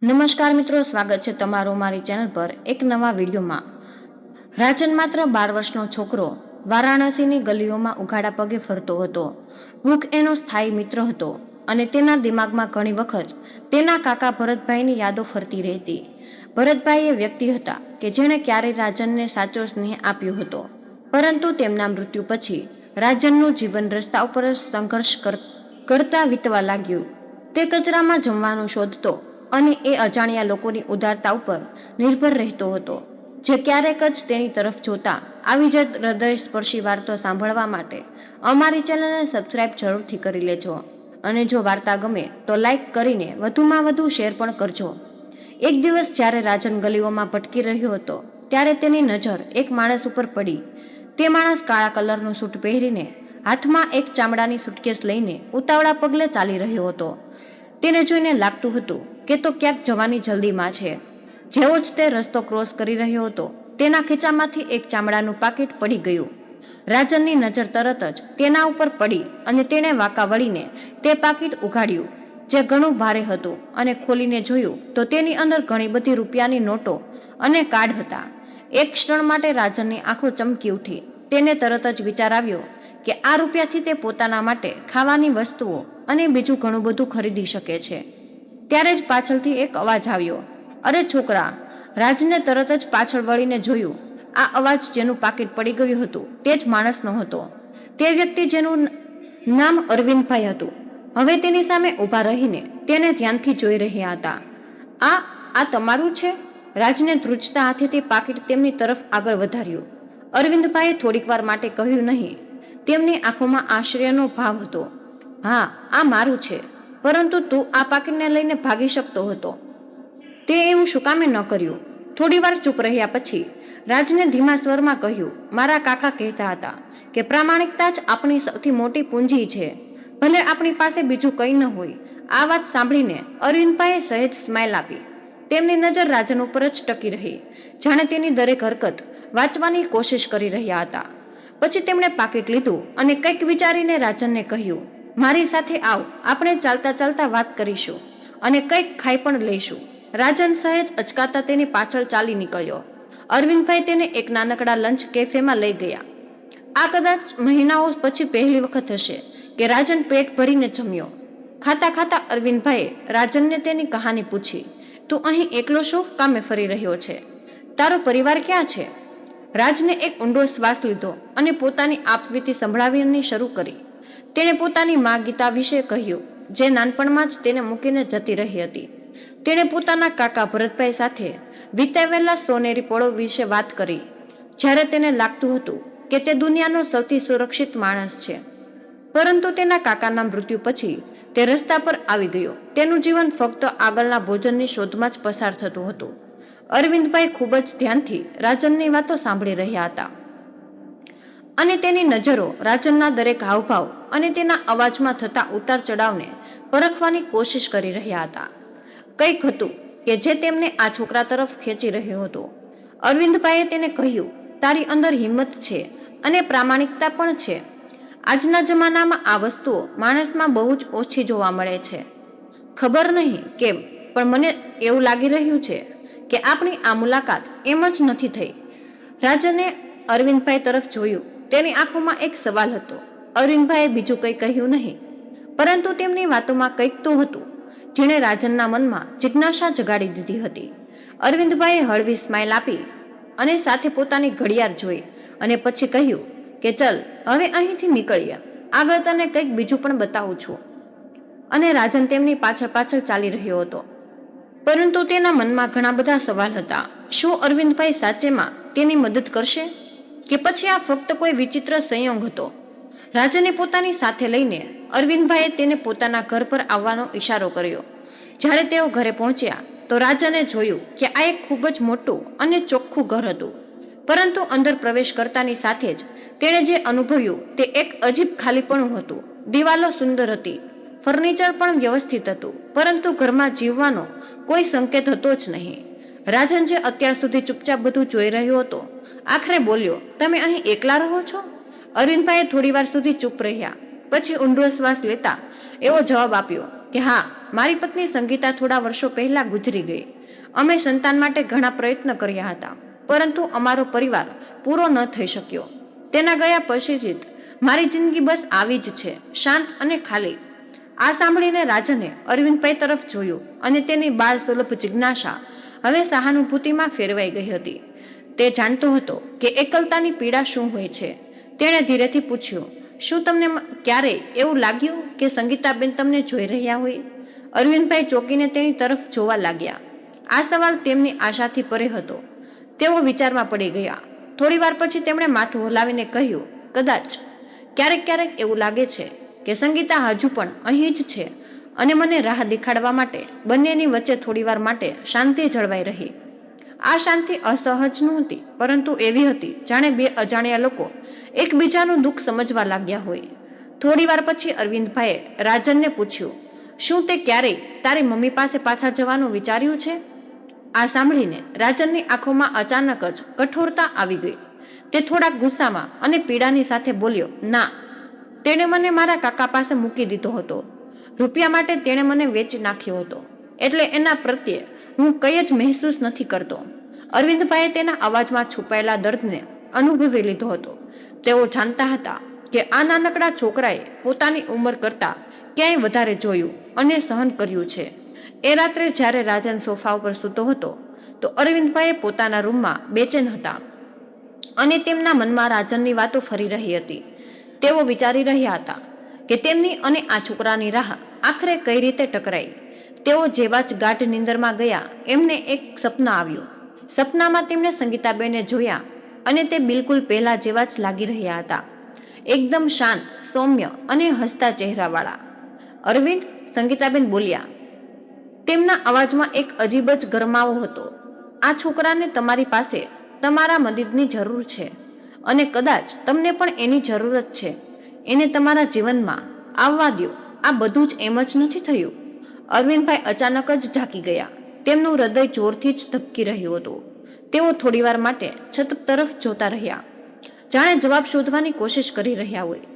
નમસ્કાર મિત્રો, સ્વાગત છે તમારું મારી ચેનલ પર એક નવા વિડીયોમાં। રાજન માત્ર 12 વર્ષનો છોકરો વારાણસીની ગલીઓમાં ઉઘાડા પગે ફરતો હતો। ભૂખ એનો સ્થાયી મિત્ર હતો અને તેના દિમાગમાં ઘણી વખત તેના કાકા ભરતભાઈની યાદો ફરતી રહેતી। ભરતભાઈ એ વ્યક્તિ હતા કે જેણે ક્યારેય રાજનને સાચો સ્નેહ આપ્યો હતો, પરંતુ તેમના મૃત્યુ પછી રાજનનું જીવન રસ્તા ઉપર સંઘર્ષ કરતા વીતવા લાગ્યું। તે કચરામાં જમવાનું શોધતો અને એ અજાણ્યા લોકોની ઉદારતા ઉપર નિર્ભર રહેતો હતો, જે ક્યારેક જ તેની તરફ જોતા। આવી જ હૃદયસ્પર્શી વાર્તા સાંભળવા માટે અમારી ચેનલને સબસ્ક્રાઇબ જરૂરથી કરી લેજો અને જો વાર્તા ગમે તો લાઈક કરીને વધુમાં વધુ શેર પણ કરજો। એક દિવસ જ્યારે રાજન ગલીઓમાં ભટકી રહ્યો હતો ત્યારે તેની નજર એક માણસ ઉપર પડી। તે માણસ કાળા કલરનું સૂટ પહેરીને હાથમાં એક ચામડાની સુટકેસ લઈને ઉતાવળા પગલે ચાલી રહ્યો હતો। તેને જોઈને લાગતું હતું કે તો ક્યાંક જવાની જલ્દીમાં છે। જેવો જ તે રસ્તો ક્રોસ કરી રહ્યો હતો, તેના ખીચામાંથી એક ચામડાનું પાકીટ પડી ગયું। રાજનની નજર તરત જ તેના ઉપર પડી અને તેણે વાંકા વળીને તે પાકીટ ઉઘાડ્યું, જે ઘણું ભારે હતું, અને ખોલીને જોયું તો તેની અંદર ઘણી બધી રૂપિયાની નોટો અને કાર્ડ હતા। એક ક્ષણ માટે રાજનની આંખો ચમકી ઉઠી। તેને તરત જ વિચાર આવ્યો કે આ રૂપિયાથી તે પોતાના માટે ખાવાની વસ્તુઓ અને બીજું ઘણું બધું ખરીદી શકે છે। ત્યારે જ પાછળથી એક અવાજ આવ્યો, અરે છોકરા! રાજને તરત જ પાછળ વળીને જોયું। આ અવાજ જેનું પાકીટ પડી ગયું હતું તે જ માણસનો હતો। તે વ્યક્તિ જેનું નામ અરવિંદભાઈ હતું, હવે તેની સામે ઊભા રહીને તેને ધ્યાનથી જોઈ રહ્યા હતા। આ તમારું છે? રાજને ધ્રુજતા હાથેથી પાકીટ તેમની તરફ આગળ વધાર્યું। અરવિંદભાઈએ થોડીક વાર માટે કહ્યું નહીં। તેમની આંખોમાં આશ્ચર્યનો ભાવ હતો। હા, આ મારું છે, પરંતુ તું આ પાકીટને લઈને ભાગી શકતો હતો। તે એવું શું કામે ન કર્યું? થોડી વાર ચૂપ રહ્યા પછી રાજને ધીમા સ્વરમાં કહ્યું, મારા કાકા કહેતા હતા કે પ્રામાણિકતા જ આપણી સૌથી મોટી પૂંજી છે, ભલે આપણી પાસે બીજું કંઈ ન હોય। આ વાત સાંભળીને અરવિંદભાઈએ સહેજ સ્માઇલ આપી। તેમની નજર રાજન ઉપર જ ટકી રહી, જાણે તેની દરેક હરકત વાંચવાની કોશિશ કરી રહ્યા હતા। પછી તેમણે પાકીટ લીધું અને કંઈક વિચારીને રાજનને કહ્યું, મારી સાથે આવ, આપણે ચાલતા ચાલતા વાત કરીશું અને કંઈક ખાઈ પણ લઈશું। રાજન સહેજ અચકાતા તેની પાછળ ચાલી નીકળ્યો। અરવિંદભાઈ તેને એક નાનકડા લંચ કેફેમાં લઈ ગયા। આ કદાચ મહિનાઓ પછી પહેલી વખત હશે કે રાજન પેટ ભરીને જમ્યો। ખાતા ખાતા અરવિંદભાઈએ રાજનને તેની કહાની પૂછી, તું અહીં એકલો શું કામે ફરી રહ્યો છે? તારો પરિવાર ક્યાં છે? રાજને એક ઊંડો શ્વાસ લીધો અને પોતાની આપવીતી સંભળાવવાની શરૂ કરી। તેણે પોતાની મા ગીતા વિશે કહ્યું, જે નાનપણમાં જ તેને મૂકીને જતી રહી હતી। તેણે પોતાના કાકા ભરતભાઈ સાથે વિતાવેલા સોનેરી પળો વિશે વાત કરી, જ્યારે તેને લાગતું હતું કે તે દુનિયાનો સૌથી સુરક્ષિત માણસ છે। પરંતુ તેના કાકાના મૃત્યુ પછી તે રસ્તા પર આવી ગયો। તેનું જીવન ફક્ત આગળના ભોજનની શોધમાં જ પસાર થતું હતું। અરવિંદભાઈ ખૂબ જ ધ્યાનથી રાજનની વાતો સાંભળી રહ્યા હતા અને તેની નજરો રાજનના દરેક હાવભાવ અને તેના અવાજમાં થતા ઉતાર ચઢાવને પરખવાની કોશિશ કરી રહ્યા હતા। કંઈક હતું કે જે તેમને આ છોકરા તરફ ખેંચી રહ્યો હતો। અરવિંદભાઈએ તેને કહ્યું, તારી અંદર હિંમત છે અને પ્રામાણિકતા પણ છે। આજના જમાનામાં આ વસ્તુઓ માણસમાં બહુ જ ઓછી જોવા મળે છે। ખબર નહીં કેમ, પણ મને એવું લાગી રહ્યું છે કે આપણી આ મુલાકાત એમ જ નથી થઈ। રાજને અરવિંદભાઈ તરફ જોયું। તેની આંખોમાં એક સવાલ હતો। અરવિંદભાઈએ બીજું કંઈ કહ્યું નહીં, પરંતુ તેમની વાતોમાં કંઈક તો હતું જેણે રાજનના મનમાં જિજ્ઞાસા જગાડી દીધી હતી। અરવિંદભાઈએ હળવી સ્માઇલ આપી અને સાથે પોતાની ઘડિયાળ જોઈ અને પછી કહ્યું કે ચલ હવે અહીંથી નીકળીએ, આગળ તને કંઈક બીજું પણ બતાવું છું। અને રાજન તેમની પાછળ પાછળ ચાલી રહ્યો હતો, પરંતુ તેના મનમાં ઘણા બધા સવાલ હતા। શું અરવિંદભાઈ સાચેમાં તેની મદદ કરશે કે પછી આ ફક્ત કોઈ વિચિત્ર સંયોગ હતો? રાજને પોતાની સાથે લઈને અરવિંદભાઈએ તેને પોતાના ઘર પર આવવાનો ઈશારો કર્યો। જ્યારે તેઓ ઘરે પહોંચ્યા તો રાજને જોયું કે આ એક ખૂબ જ મોટું અને ચોખ્ખું ઘર હતું, પરંતુ અંદર પ્રવેશ કરતાની સાથે જ તેણે જે અનુભવ્યું તે એક અજીબ ખાલીપણું હતું। દિવાલો સુંદર હતી, ફર્નિચર પણ વ્યવસ્થિત હતું, પરંતુ ઘરમાં જીવવાનો કોઈ સંકેત હતો જ નહીં। રાજન, જે અત્યાર સુધી ચૂપચાપ બધું જોઈ રહ્યો હતો, આખરે બોલ્યો, તમે અહીં એકલા રહો છો? અરવિંદભાઈએ થોડી વાર સુધી ચૂપ રહ્યા, પછી ઊંડો શ્વાસ લેતા એવો જવાબ આપ્યો કે હા, મારી પત્ની સંગીતા થોડા વર્ષો પહેલા ગુજરી ગઈ. અમે સંતાન માટે ઘણા પ્રયત્ન કર્યા હતા, પરંતુ અમારો પરિવાર પૂરો ન થઈ શક્યો. તેના ગયા પછી મારી જિંદગી બસ આવી જ છે, શાંત અને ખાલી. આ સાંભળીને રાજને અરવિંદભાઈ તરફ જોયું અને તેની બાળ સુલભ જિજ્ઞાસા હવે સહાનુભૂતિમાં ફેરવાઈ ગઈ હતી. તે જાણતો હતો કે એકલતાની પીડા શું હોય છે. તેણે ધીરેથી પૂછ્યું, શું તમને ક્યારેય એવું લાગ્યું કે સંગીતાબેન તમને જોઈ રહ્યા હોય? અરવિંદભાઈ ચોંકીને તેની તરફ જોવા લાગ્યા. આ સવાલ તેમની આશાથી પરે હતો. તેઓ વિચારમાં પડી ગયા. થોડી વાર પછી તેમણે માથું હલાવીને કહ્યું, કદાચ. ક્યારેક ક્યારેક એવું લાગે છે કે સંગીતા હજુ પણ અહીં જ છે અને મને રાહ દેખાડવા માટે બંનેની વચ્ચે થોડી વાર માટે શાંતિ જળવાઈ રહી. આ શાંતિ અસહજ નહોતી, પરંતુ એવી હતી જાણે બે અજાણ્યા લોકો એકબીજાનું દુઃખ સમજવા લાગ્યા હોય. થોડી વાર પછી અરવિંદભાઈએ રાજનને પૂછ્યું, શું તે ક્યારેય તારી મમ્મી પાસે પાછા જવાનું વિચાર્યું છે? આ સાંભળીને રાજનની આંખોમાં અચાનક જ કઠોરતા આવી ગઈ. તે થોડાક ગુસ્સામાં અને પીડાની સાથે બોલ્યો, ના. તેણે મને મારા કાકા પાસે મૂકી દીધો હતો. રૂપિયા માટે તેણે મને વેચી નાખ્યો હતો, એટલે એના પ્રત્યે હું કંઈ જ મહેસૂસ નથી કરતો. અરવિંદભાઈએ તેના અવાજમાં છુપાયેલા દર્દને અનુભવી લીધો હતો. તેઓ જાણતા હતા કે આ નાનકડા છોકરાએ પોતાની ઉંમર કરતાં ક્યાંય વધારે જોયું અને સહન કર્યું છે. એ રાત્રે જ્યારે રાજન સોફા ઉપર સૂતો હતો તો અરવિંદભાઈ પોતાના રૂમમાં બેચેન હતા અને તેમના મનમાં રાજનની વાતો ફરી રહી હતી. તેઓ વિચારી રહ્યા હતા કે તેમની અને આ છોકરાની રાહ આખરે કઈ રીતે ટકરાઈ. તેઓ જેવા જ ગાઢ નિંદરમાં ગયા એમને એક સપનું આવ્યું. સપનામાં તેમણે સંગીતાબેનને જોયા અને તે બિલકુલ પહેલા જેવા જ લાગી રહ્યા હતા, એકદમ શાંત, સૌમ્ય અને હસતા ચહેરાવાળા. અરવિંદ, સંગીતાબેન બોલ્યા. તેમના અવાજમાં એક અજીબ જ ગરમાવો હતો. આ છોકરાને તમારી પાસે તમારા મદદની જરૂર છે અને કદાચ તમને પણ એની જરૂરત છે. એને તમારા જીવનમાં આવવા દો. આ બધું જ એમ જ નથી થયું. અરવિંદભાઈ અચાનક જ ઝાંકી ગયા. તેમનું હૃદય જોરથી જ ધબકી રહ્યું હતું. તેઓ થોડીવાર માટે છત તરફ જોતા રહ્યા, જાણે જવાબ શોધવાની કોશિશ કરી રહ્યા હોય.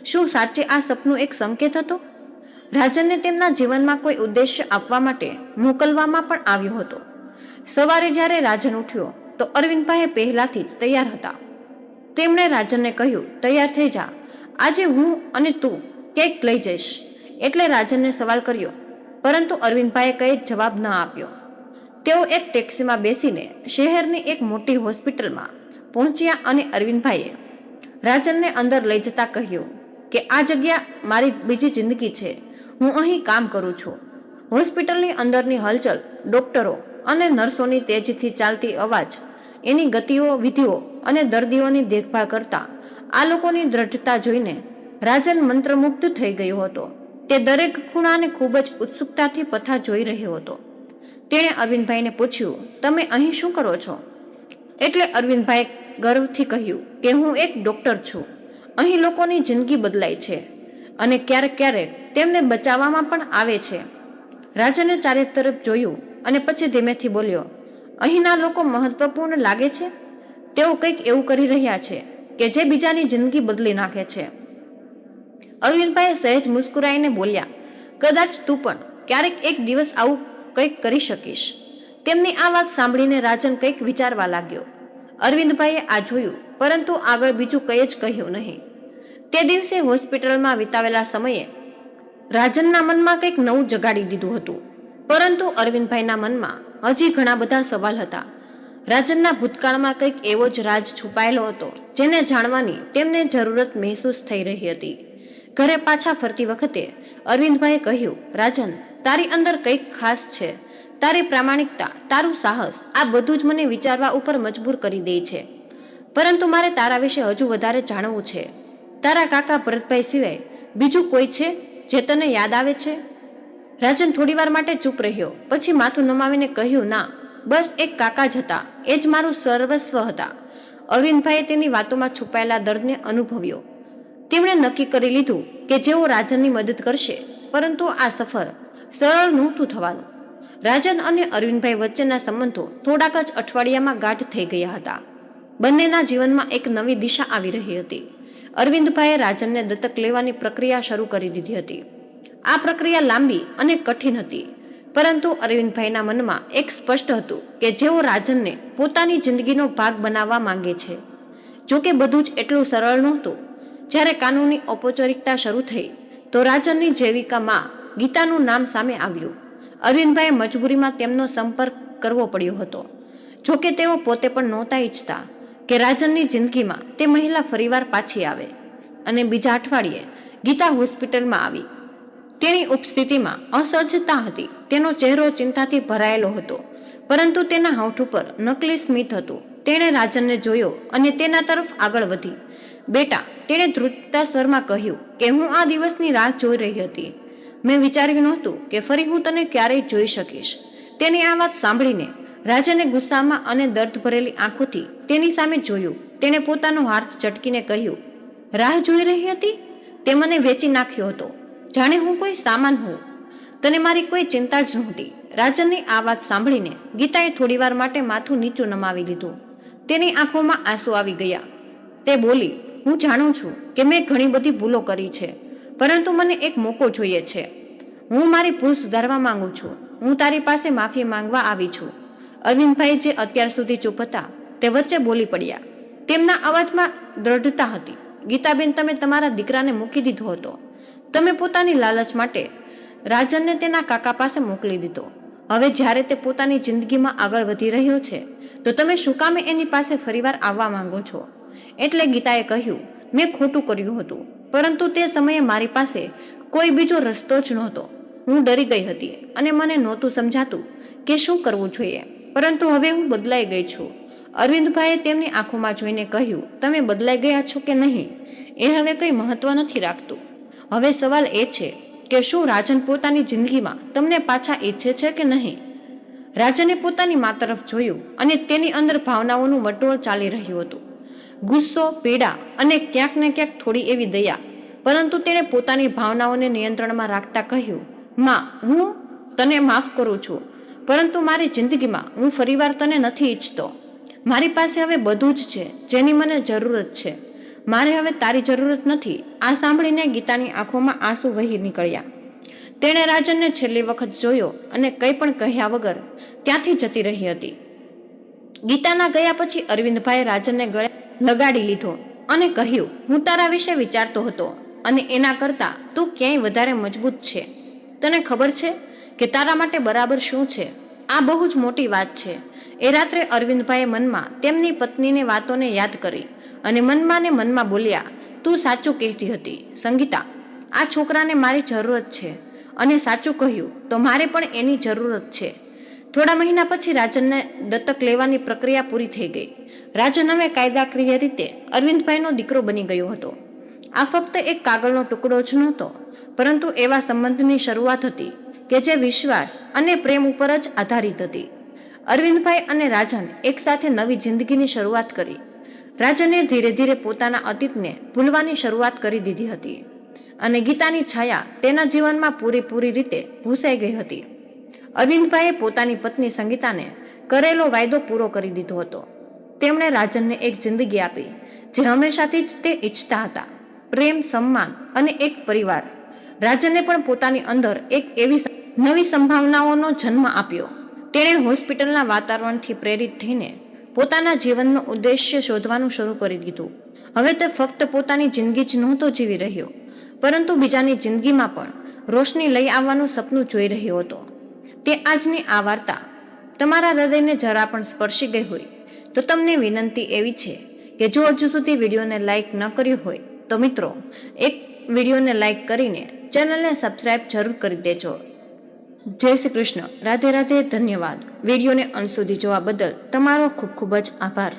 શું સાચે આ સપનું એક સંકેત હતો? રાજનને તેમના જીવનમાં કોઈ ઉદ્દેશ્ય આપવા માટે મોકલવામાં પણ આવ્યો હતો. સવારે જ્યારે રાજન ઉઠ્યો તો અરવિંદભાઈ પહેલાથી જ તૈયાર હતા. તેમણે રાજનને કહ્યું, તૈયાર થઈ જા, આજે હું અને તું કેક લઈ જઈશ. એટલે રાજનને સવાલ કર્યો, પરંતુ અરવિંદભાઈએ કંઈ જવાબ ન આપ્યો. તેઓ એક ટેક્સીમાં બેસીને શહેરની એક મોટી હોસ્પિટલમાં પહોંચ્યા અને અરવિંદભાઈએ રાજનને અંદર લઈ જતા કહ્યું કે આ જગ્યા મારી બીજી જિંદગી છે. હું અહીં કામ કરું છું. હોસ્પિટલની અંદરની હલચલ, ડોક્ટરો અને નર્સોની તેજીથી ચાલતી અવાજ, એની ગતિઓ, વિધિઓ અને દર્દીઓની દેખભાળ કરતા આ લોકોની દ્રઢતા જોઈને રાજન મંત્રમુગ્ધ થઈ ગયો હતો. તે દરેક ખૂણાને ખૂબ જ ઉત્સુકતાથી પથા જોઈ રહ્યો હતો. તેણે અરવિંદભાઈને પૂછ્યું, તમે અહીં શું કરો છો? એટલે અરવિંદભાઈએ ગર્વથી કહ્યું કે હું એક ડોક્ટર છું. અહીં લોકોની જિંદગી બદલાય છે અને ક્યારેક ક્યારેક તેમને બચાવવામાં પણ આવે છે. રાજને ચારે તરફ જોયું અને પછી ધીમેથી બોલ્યો, અહીંના લોકો મહત્વપૂર્ણ લાગે છે. તેઓ કંઈક એવું કરી રહ્યા છે કે જે બીજાની જિંદગી બદલી નાખે છે. અરવિંદભાઈ સહેજ મુસ્કુરાઈને બોલ્યા, કદાચ તું પણ ક્યારેક એક દિવસ આવું કંઈક કરી શકીશ. તેમની આ વાત સાંભળીને રાજન કંઈક વિચારવા લાગ્યો. અરવિંદભાઈએ આ જોયું, પરંતુ આગળ બીજું કંઈ જ કહ્યું નહીં. તે દિવસે હોસ્પિટલમાં વિતાવેલા સમયે રાજનના મનમાં કંઈક નવું જગાડી દીધું હતું, પરંતુ અરવિંદભાઈના મનમાં હજી ઘણા બધા સવાલ હતા. રાજનના ભૂતકાળમાં કંઈક એવો જ રાજ છુપાયેલો હતો જેને જાણવાની તેમને જરૂરત મહેસૂસ થઈ રહી હતી. ઘરે પાછા ફરતી વખતે અરવિંદભાઈએ કહ્યું, રાજન, તારી અંદર કંઈક ખાસ છે. તારી પ્રામાણિકતા, તારું સાહસ, આ બધું જ મને વિચારવા ઉપર મજબૂર કરી દે છે. પરંતુ મારે તારા વિશે હજુ વધારે જાણવું છે. તારા કાકા ભરતભાઈ સિવાય બીજું કોઈ છે જે તને યાદ આવે છે? રાજન થોડીવાર માટે ચૂપ રહ્યો, પછી માથું નમાવીને કહ્યું, ના, બસ એક કાકા જ હતા. એ જ મારું સર્વસ્વ હતા. અરવિંદભાઈએ તેની વાતોમાં છુપાયેલા દર્દને અનુભવ્યો. તેમણે નક્કી કરી લીધું કે જેઓ રાજનની મદદ કરશે, પરંતુ આ સફર સરળ નહોતું થવાનું. રાજન અને અરવિંદભાઈ વચ્ચેના સંબંધો થોડાક જ અઠવાડિયામાં ગાઢ થઈ ગયા હતા. બંનેના જીવનમાં એક નવી દિશા આવી રહી હતી. અરવિંદભાઈએ રાજનને દત્તક લેવાની પ્રક્રિયા શરૂ કરી દીધી હતી. આ પ્રક્રિયા લાંબી અને કઠિન હતી, પરંતુ અરવિંદભાઈના મનમાં એક સ્પષ્ટ હતું કે જેઓ રાજનને પોતાની જિંદગીનો ભાગ બનાવવા માંગે છે. જોકે બધું જ એટલું સરળ નહોતું. જ્યારે કાનૂની ઔપચારિકતા શરૂ થઈ તો રાજનની જેવિકામાં ગીતાનું નામ સામે આવ્યું. અરવિંદભાઈએ મજબૂરીમાં તેમનો સંપર્ક કરવો પડ્યો હતો. જોકે તેઓ પોતે પણ નહોતા ઈચ્છતા કે રાજનની જિંદગીમાં તે મહિલા ફરીવાર પાછી આવે. અને બીજા અઠવાડિયે ગીતા હોસ્પિટલમાં આવી. તેની ઉપસ્થિતિમાં અસહજતા હતી. તેનો ચહેરો ચિંતાથી ભરાયેલો હતો, પરંતુ તેના હોઠ ઉપર નકલી સ્મિત હતું. તેણે રાજનને જોયો અને તેના તરફ આગળ વધી. બેટા, તેણે ધ્રુજતા સ્વરમાં કહ્યું કે હું આ દિવસની રાહ જોઈ રહી હતી. મેં વિચાર્યું નહોતું કે ફરી હું તને ક્યારેય જોઈ શકીશ. તેની આ વાત સાંભળીને રાજને ગુસ્સામાં અને દર્દ ભરેલી આંખોથી તેની સામે જોયું. તેણે પોતાનો હાથ ઝટકીને કહ્યું, રાહ જોઈ રહી હતી? તે મને વેચી નાખ્યો હતો, જાણે હું કોઈ સામાન હોઉં. તને મારી કોઈ ચિંતા જ નહોતી. રાજનની આ વાત સાંભળીને ગીતાએ થોડીવાર માટે માથું નીચું નમાવી લીધું. તેની આંખોમાં આંસુ આવી ગયા. તે બોલી, હું જાણું છું કે મેં ઘણી બધી ભૂલો કરી છે, પરંતુ મને એક મોકો જોઈએ છે. હું મારી ભૂલ સુધારવા માંગુ છું. હું તારી પાસે માફી માંગવા આવી છું. અરવિંદભાઈ, જે અત્યાર સુધી ચૂપ હતા, તે વચ્ચે બોલી પડ્યા. તેમના અવાજમાં દ્રઢતા હતી. ગીતાબેન, તમે તમારા દીકરાને મૂકી દીધો હતો. તમે પોતાની લાલચ માટે રાજનને તેના કાકા પાસે મોકલી દીધો. હવે જ્યારે તે પોતાની જિંદગીમાં આગળ વધી રહ્યો છે, તો તમે શું કામે એની પાસે ફરીવાર આવવા માંગો છો? એટલે ગીતાએ કહ્યું, મેં ખોટું કર્યું હતું, પરંતુ તે સમયે મારી પાસે કોઈ બીજો રસ્તો જ નહોતો. હું ડરી ગઈ હતી અને મને નહોતું સમજાતું કે શું કરવું જોઈએ, પરંતુ હવે હું બદલાઈ ગઈ છું. અરવિંદભાઈએ તેમની આંખોમાં જોઈને કહ્યું, તમે બદલાઈ ગયા છો કે નહીં એ હવે કંઈ મહત્વ નથી રાખતું. હવે સવાલ એ છે કે શું રાજન પોતાની જિંદગીમાં તમને પાછા ઈચ્છે છે કે નહીં? રાજને પોતાની મા તરફ જોયું અને તેની અંદર ભાવનાઓનું વટોળ ચાલી રહ્યું હતું. ગુસ્સો, પીડા અને ક્યાંક ને ક્યાંક થોડી એવી દયા. પરંતુ તેણે પોતાની ભાવનાઓને નિયંત્રણમાં રાખતા કહ્યું, માં, હું તને માફ કરું છું, પરંતુ મારી જિંદગીમાં હું ફરીવાર તને નથી ઈચ્છતો. મારી પાસે હવે બધું જ છે જેની મને જરૂરત છે. મારે હવે તારી જરૂરત નથી. આ સાંભળીને ગીતાની આંખોમાં આંસુ વહી નીકળ્યા. તેણે રાજનને છેલ્લી વખત જોયો અને કંઈ પણ કહ્યા વગર ત્યાંથી જતી રહી હતી. ગીતાના ગયા પછી અરવિંદભાઈએ રાજનને ગળે લગાડી લીધો અને કહ્યું, હું તારા વિશે વિચારતો હતો અને એના કરતા તું ક્યાંય વધારે મજબૂત છે. તને ખબર છે કે તારા માટે બરાબર શું છે? આ બહુ જ મોટી વાત છે. એ રાત્રે અરવિંદભાઈએ મનમાં તેમની પત્નીને વાતોને યાદ કરી અને મનમાં ને મનમાં બોલ્યા, તું સાચું કહેતી હતી સંગીતા. આ છોકરાને મારી જરૂરત છે અને સાચું કહ્યું તો મારે પણ એની જરૂરત છે. થોડા મહિના પછી રાજનને દત્તક લેવાની પ્રક્રિયા પૂરી થઈ ગઈ. રાજન હવે કાયદાકીય રીતે અરવિંદભાઈનો દીકરો બની ગયો હતો. આ ફક્ત એક કાગળનો ટુકડો જ નહોતો, પરંતુ એવા સંબંધની શરૂઆત હતી કે જે વિશ્વાસ અને પ્રેમ ઉપર જ આધારિત હતી. અરવિંદભાઈ અને રાજન એકસાથે નવી જિંદગીની શરૂઆત કરી. રાજને ધીરે ધીરે પોતાના અતીતને ભૂલવાની શરૂઆત કરી દીધી હતી અને ગીતાની છાયા તેના જીવનમાં પૂરી રીતે ભૂસાઈ ગઈ હતી. અરવિંદભાઈએ પોતાની પત્ની સંગીતાને કરેલો વાયદો પૂરો કરી દીધો હતો. તેમણે રાજનને એક જિંદગી આપી જે હંમેશાથી જ તે ઈચ્છતા હતા, પ્રેમ, સન્માન અને એક પરિવાર. રાજને પણ પોતાની અંદર એક એવી નવી સંભાવનાઓનો જન્મ આપ્યો. તેણે હોસ્પિટલના વાતાવરણથી પ્રેરિત થઈને પોતાના જીવનનો ઉદ્દેશ્ય શોધવાનું શરૂ કરી દીધું. હવે તે ફક્ત પોતાની જિંદગી જ નહોતો જીવી રહ્યો, પરંતુ બીજાની જિંદગીમાં પણ રોશની લઈ આવવાનું સપનું જોઈ રહ્યો હતો. તે આજની આ વાર્તા તમારા હૃદયને જરા પણ સ્પર્શી ગઈ હોય તો તમને વિનંતી એવી છે કે જો હજુ સુધી વિડીયોને લાઇક ન કર્યું હોય તો મિત્રો એક વિડીયોને લાઇક કરીને ચેનલને સબસ્ક્રાઇબ જરૂર કરી દેજો. જય શ્રી કૃષ્ણ. રાધે રાધે. ધન્યવાદ. વિડીયોને અંત સુધી જોવા બદલ તમારો ખૂબ ખૂબ જ આભાર.